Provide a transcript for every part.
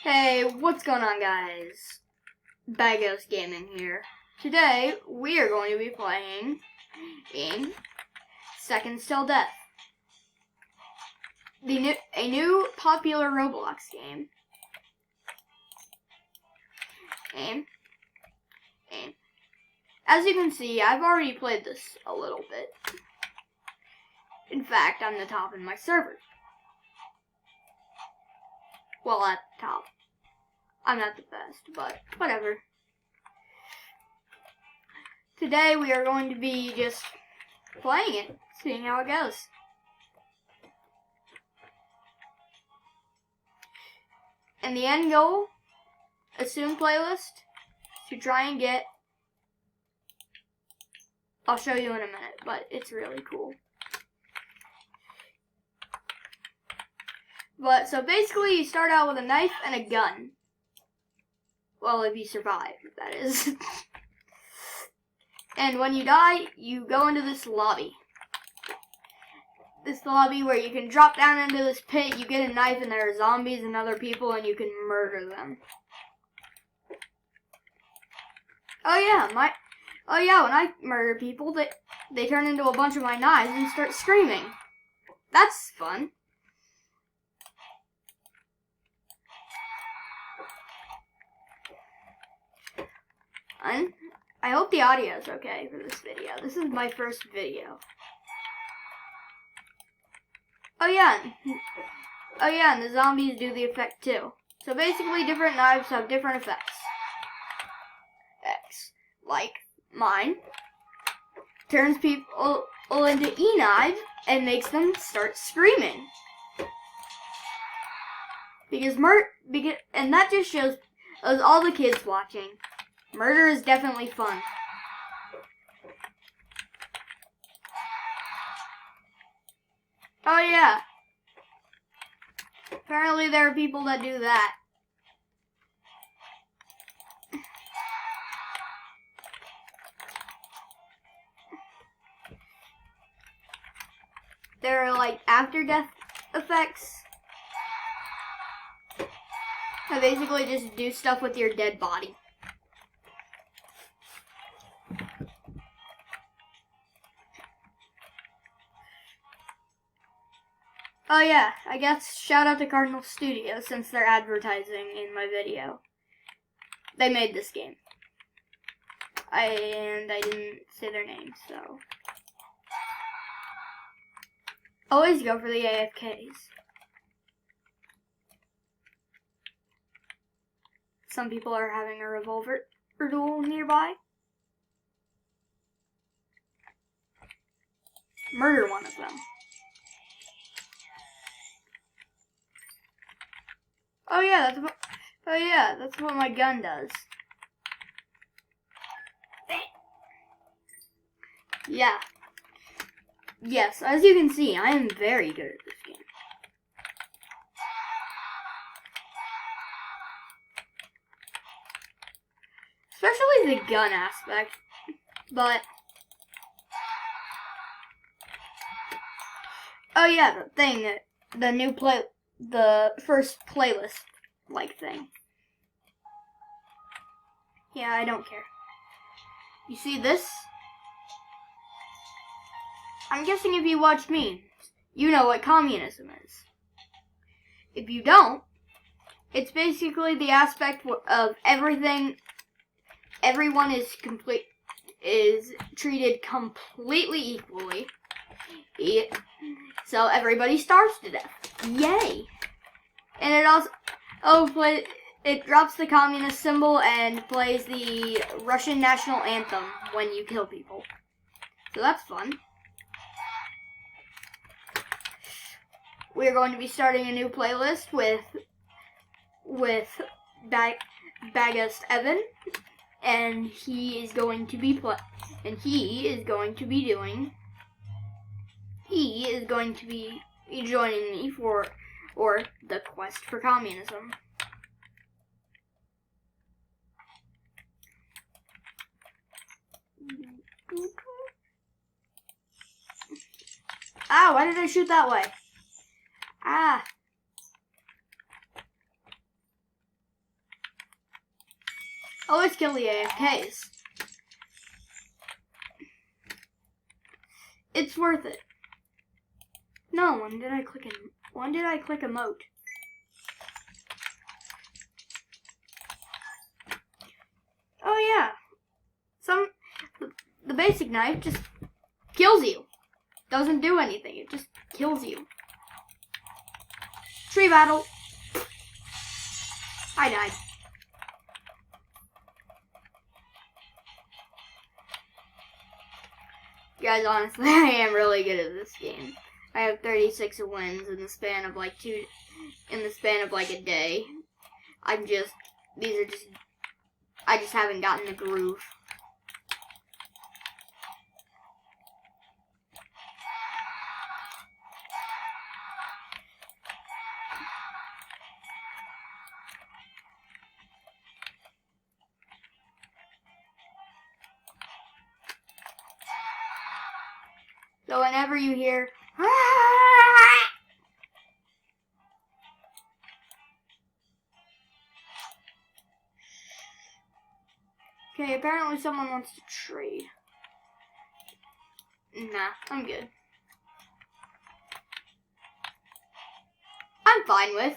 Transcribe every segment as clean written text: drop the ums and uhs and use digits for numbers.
Hey, what's going on, guys? Bagos Gaming here. Today, we are going to be playing in Seconds Till Death. A new popular Roblox game. And as you can see, I've already played this a little bit. In fact, I'm the top in my server. Well, at the top. I'm not the best, but whatever. Today we are going to be just playing it, seeing how it goes. And the end goal, a soon playlist, to try and get, I'll show you in a minute, but it's really cool. But, so basically you start out with a knife and a gun. Well, if you survive, that is. And when you die, you go into this lobby. This lobby where you can drop down into this pit, you get a knife, and there are zombies and other people, and you can murder them. Oh yeah, when I murder people, they turn into a bunch of my knives and start screaming. That's fun. I hope the audio is okay for this video. This is my first video. Oh yeah, and the zombies do the effect too. So basically different knives have different effects. Like mine turns people into E-knives and makes them start screaming. And that just shows all the kids watching. Murder is definitely fun. Oh yeah. Apparently there are people that do that. There are like after death effects. That basically just do stuff with your dead body. Oh yeah, I guess shout out to Cardinal Studios since they're advertising in my video. They made this game. And I didn't say their name, so. Always go for the AFKs. Some people are having a revolver duel nearby. Murder one of them. Oh yeah, that's what my gun does. Yeah. Yes, as you can see, I am very good at this game. Especially the gun aspect. But oh yeah, the thing, the first playlist like thing. Yeah, I don't care. You see this? I'm guessing if you watch memes, you know what communism is. If you don't, it's basically the aspect of everyone is treated completely equally. So everybody starves to death. Yay! And it also it drops the communist symbol and plays the Russian national anthem when you kill people. So that's fun. We're going to be starting a new playlist with Bagust Evan, and he is going to be joining me for the quest for communism. Ah, why did I shoot that way? Ah. Always kill the AFKs. It's worth it. No, when did I click emote? Oh yeah. The basic knife just kills you. Doesn't do anything. It just kills you. Tree battle. I died. Guys, honestly, I am really good at this game. I have 36 wins in the span of like a day. I just haven't gotten the groove. So whenever you hear, okay, apparently someone wants to trade. Nah, I'm good. I'm fine with.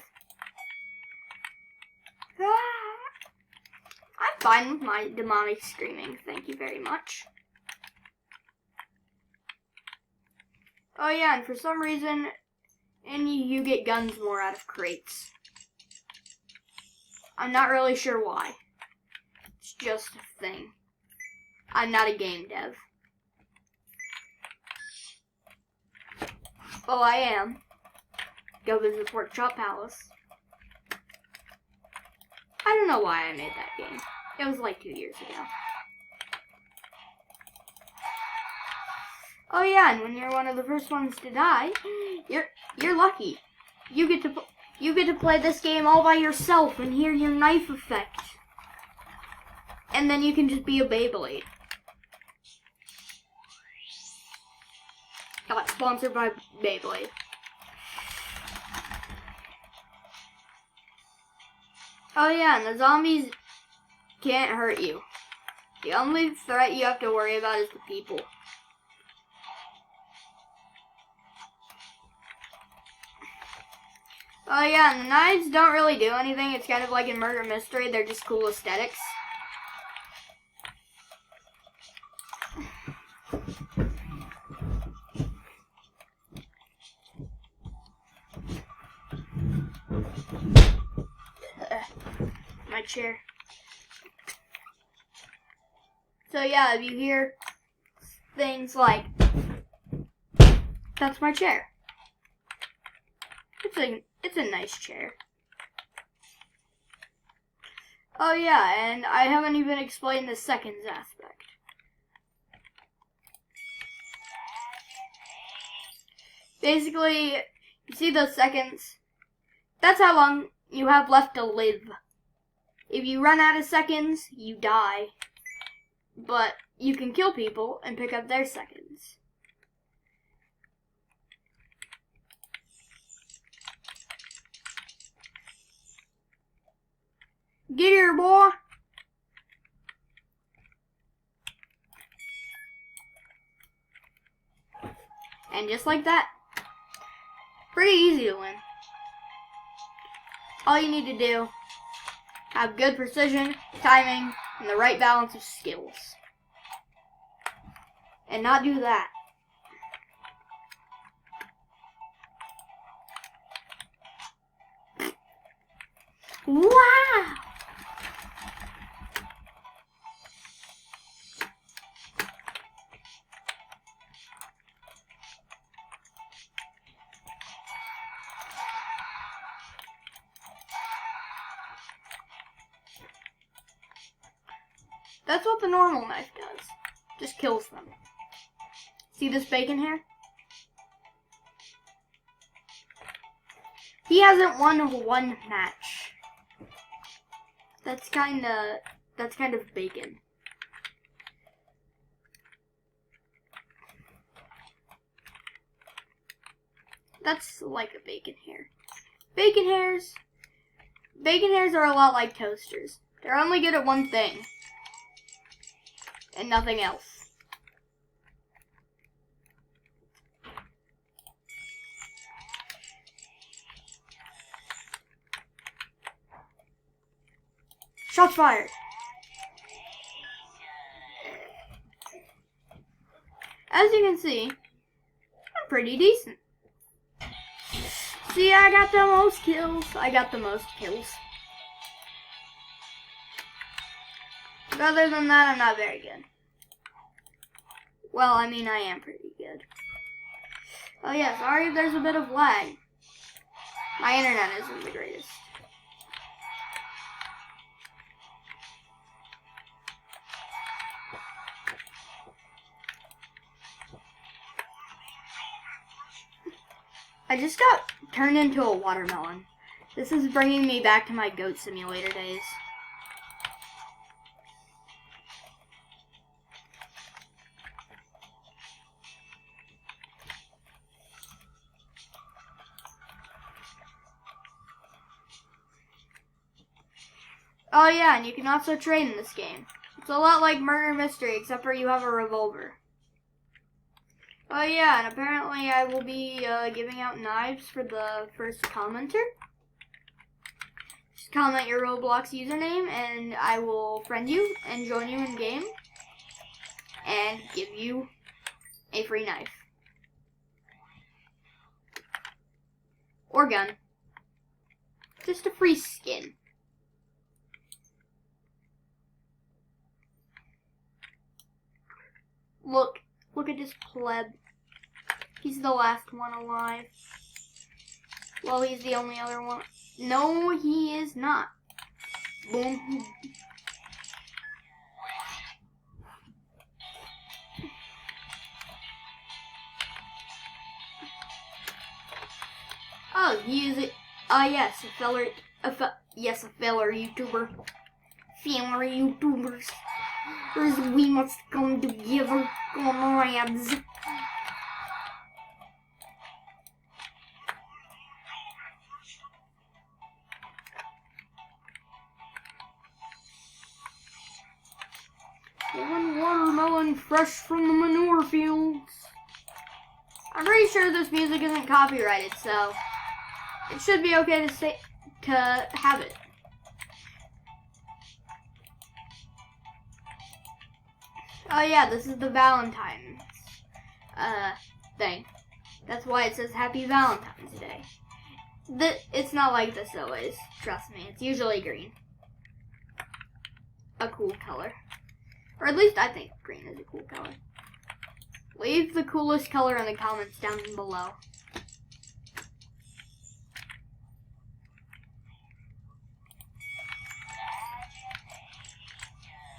I'm fine with my demonic screaming, thank you very much. Oh yeah, and for some reason, you get guns more out of crates. I'm not really sure why. It's just a thing. I'm not a game dev. Well, I am. Go visit Porkchop Palace. I don't know why I made that game. It was like 2 years ago. Oh yeah, and when you're one of the first ones to die, you're lucky. You get to play this game all by yourself and hear your knife effect. And then you can just be a Beyblade. Got sponsored by Beyblade. Oh yeah, and the zombies can't hurt you. The only threat you have to worry about is the people. Oh yeah, and the knives don't really do anything. It's kind of like in Murder Mystery. They're just cool aesthetics. My chair. So yeah, if you hear things like, that's my chair. It's a nice chair. Oh yeah, and I haven't even explained the seconds aspect. Basically, you see those seconds? That's how long you have left to live. If you run out of seconds, you die. But you can kill people and pick up their seconds. Get here, boy. And just like that, pretty easy to win. All you need to do, have good precision, timing, and the right balance of skills. And not do that. Wow! That's what the normal knife does. Just kills them. See this bacon hair? He hasn't won one match. That's kind of bacon. That's like a bacon hair. Bacon hairs are a lot like toasters. They're only good at one thing. And nothing else. Shots fired. As you can see, I'm pretty decent. See, I got the most kills. But other than that, I'm not very good. Well, I mean, I am pretty good. Oh yeah, sorry if there's a bit of lag. My internet isn't the greatest. I just got turned into a watermelon. This is bringing me back to my Goat Simulator days. Oh yeah, and you can also trade in this game. It's a lot like Murder Mystery, except for you have a revolver. Oh yeah, and apparently I will be giving out knives for the first commenter. Just comment your Roblox username and I will friend you and join you in game and give you a free knife. Or gun. Just a free skin. Look at this pleb. He's the last one alive. Well, he's the only other one. No, he is not. Boom. Oh, he is it. Yes, a feller YouTuber. Feller YouTubers. We must come together, comrades. One watermelon fresh from the manure fields. I'm pretty sure this music isn't copyrighted, so it should be okay to have it. Oh yeah, this is the Valentine's thing. That's why it says Happy Valentine's Day. It's not like this always, trust me. It's usually green. A cool color. Or at least I think green is a cool color. Leave the coolest color in the comments down below.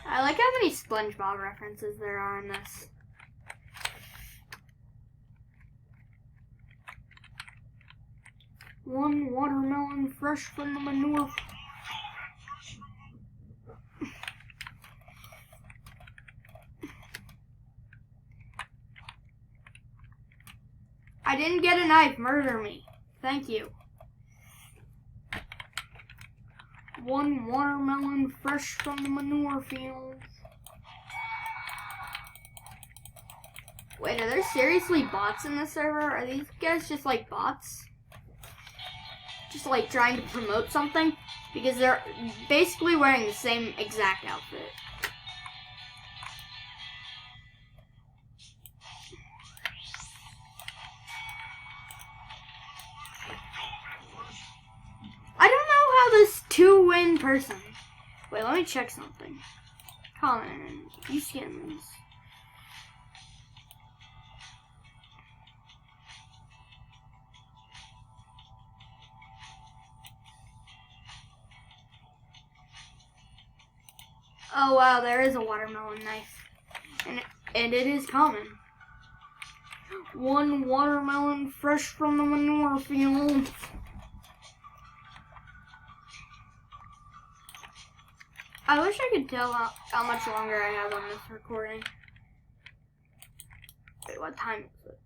I like how many SpongeBob references there are in this. One watermelon fresh from the manure. I didn't get a knife. Murder me. Thank you. One watermelon fresh from the manure fields. Wait, are there seriously bots in this server? Are these guys just like bots? Just like trying to promote something? Because they're basically wearing the same exact outfit. I don't know how this 2-win person. Wait, let me check something. Comment. You skins. Oh wow, there is a watermelon knife. And it is common. One watermelon fresh from the manure field. I wish I could tell how much longer I have on this recording. Wait, what time is it?